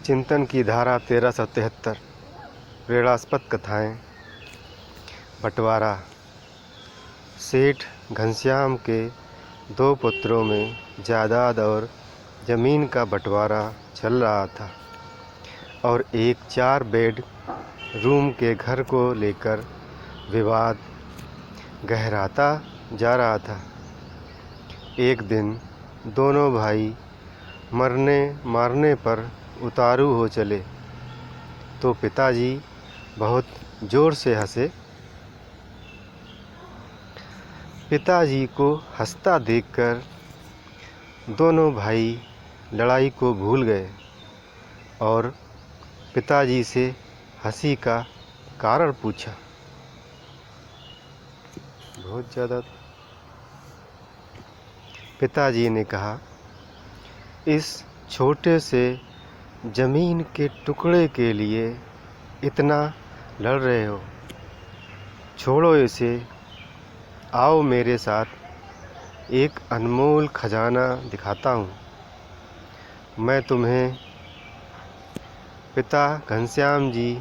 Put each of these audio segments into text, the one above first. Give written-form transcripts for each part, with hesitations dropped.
चिंतन की धारा 1373 प्रेरणास्पद कथाएँ। बंटवारा। सेठ घनश्याम के 2 पुत्रों में जायदाद और ज़मीन का बंटवारा चल रहा था और एक 4 बेड रूम के घर को लेकर विवाद गहराता जा रहा था। एक दिन दोनों भाई मरने मारने पर उतारू हो चले तो पिताजी बहुत ज़ोर से हंसे। पिताजी को हंसता देखकर दोनों भाई लड़ाई को भूल गए और पिताजी से हंसी का कारण पूछा। बहुत ज़्यादा। पिताजी ने कहा, इस छोटे से ज़मीन के टुकड़े के लिए इतना लड़ रहे हो, छोड़ो इसे। आओ मेरे साथ, एक अनमोल खजाना दिखाता हूँ। मैं तुम्हें। पिता घनश्याम जी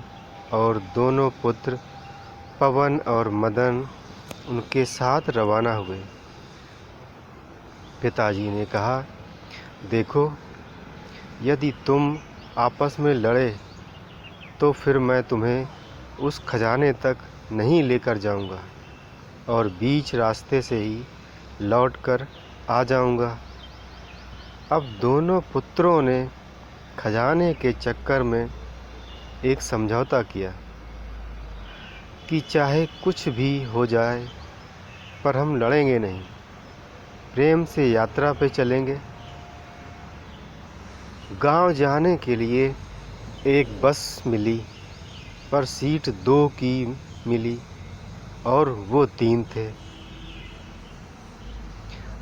और दोनों पुत्र पवन और मदन उनके साथ रवाना हुए। पिताजी ने कहा, देखो, यदि तुम आपस में लड़े तो फिर मैं तुम्हें उस खजाने तक नहीं लेकर जाऊंगा और बीच रास्ते से ही लौटकर आ जाऊंगा। अब दोनों पुत्रों ने खजाने के चक्कर में एक समझौता किया कि चाहे कुछ भी हो जाए पर हम लड़ेंगे नहीं, प्रेम से यात्रा पे चलेंगे। गांव जाने के लिए एक बस मिली पर सीट 2 की मिली और वो 3 थे।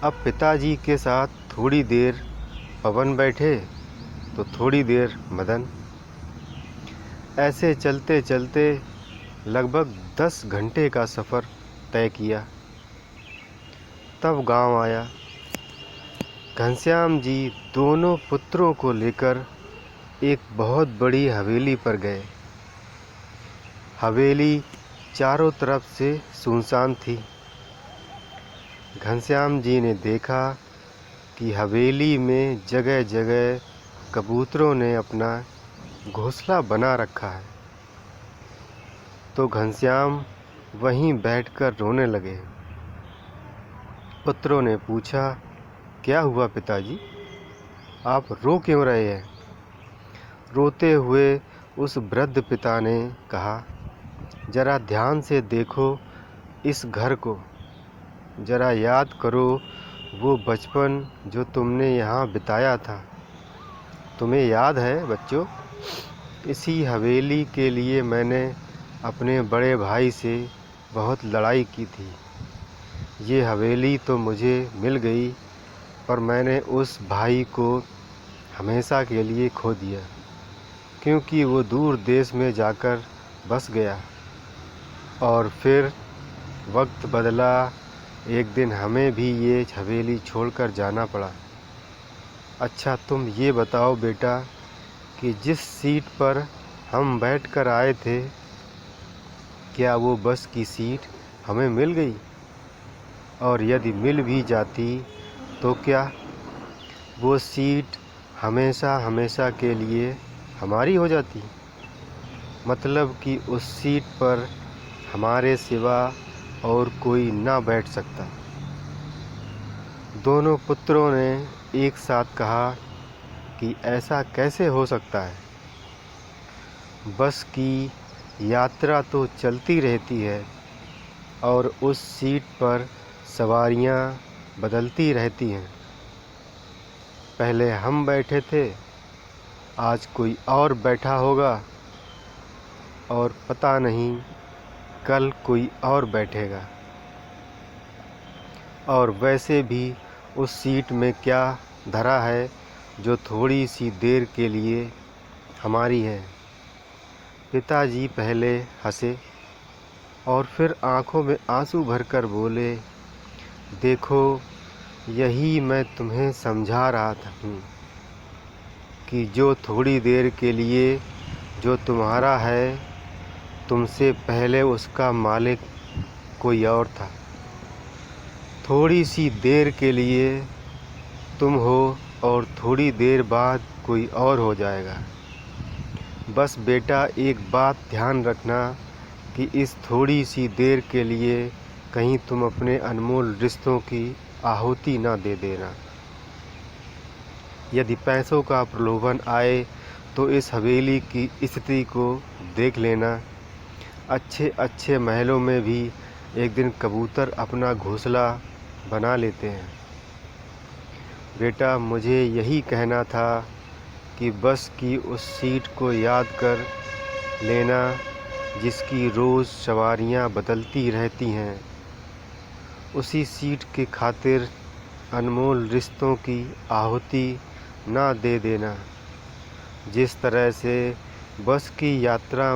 अब पिताजी के साथ थोड़ी देर पवन बैठे तो थोड़ी देर मदन। ऐसे चलते चलते लगभग 10 घंटे का सफ़र तय किया। तब गांव आया। घनश्याम जी दोनों पुत्रों को लेकर एक बहुत बड़ी हवेली पर गए। हवेली चारों तरफ से सुनसान थी। घनश्याम जी ने देखा कि हवेली में जगह जगह कबूतरों ने अपना घोंसला बना रखा है। तो घनश्याम वहीं बैठकर रोने लगे। पुत्रों ने पूछा, क्या हुआ पिताजी, आप रो क्यों रहे हैं? रोते हुए उस वृद्ध पिता ने कहा, जरा ध्यान से देखो इस घर को, जरा याद करो वो बचपन जो तुमने यहाँ बिताया था। तुम्हें याद है बच्चों, इसी हवेली के लिए मैंने अपने बड़े भाई से बहुत लड़ाई की थी। ये हवेली तो मुझे मिल गई पर मैंने उस भाई को हमेशा के लिए खो दिया, क्योंकि वो दूर देश में जाकर बस गया और फिर वक्त बदला। एक दिन हमें भी ये हवेली छोड़कर जाना पड़ा। अच्छा, तुम ये बताओ बेटा कि जिस सीट पर हम बैठकर आए थे, क्या वो बस की सीट हमें मिल गई? और यदि मिल भी जाती तो क्या वो सीट हमेशा हमेशा के लिए हमारी हो जाती? मतलब कि उस सीट पर हमारे सिवा और कोई ना बैठ सकता। दोनों पुत्रों ने एक साथ कहा कि ऐसा कैसे हो सकता है? बस की यात्रा तो चलती रहती है और उस सीट पर सवारियां बदलती रहती हैं। पहले हम बैठे थे, आज कोई और बैठा होगा और पता नहीं कल कोई और बैठेगा। और वैसे भी उस सीट में क्या धरा है जो थोड़ी सी देर के लिए हमारी है? पिताजी पहले हंसे और फिर आंखों में आंसू भरकर बोले, देखो, यही मैं तुम्हें समझा रहा था कि जो थोड़ी देर के लिए जो तुम्हारा है, तुमसे पहले उसका मालिक कोई और था। थोड़ी सी देर के लिए तुम हो और थोड़ी देर बाद कोई और हो जाएगा। बस बेटा एक बात ध्यान रखना कि इस थोड़ी सी देर के लिए कहीं तुम अपने अनमोल रिश्तों की आहुति ना दे देना। यदि पैसों का प्रलोभन आए तो इस हवेली की स्थिति को देख लेना। अच्छे अच्छे महलों में भी एक दिन कबूतर अपना घोंसला बना लेते हैं। बेटा मुझे यही कहना था कि बस की उस सीट को याद कर लेना जिसकी रोज़ सवारियां बदलती रहती हैं। उसी सीट की खातिर अनमोल रिश्तों की आहुति ना दे देना। जिस तरह से बस की यात्रा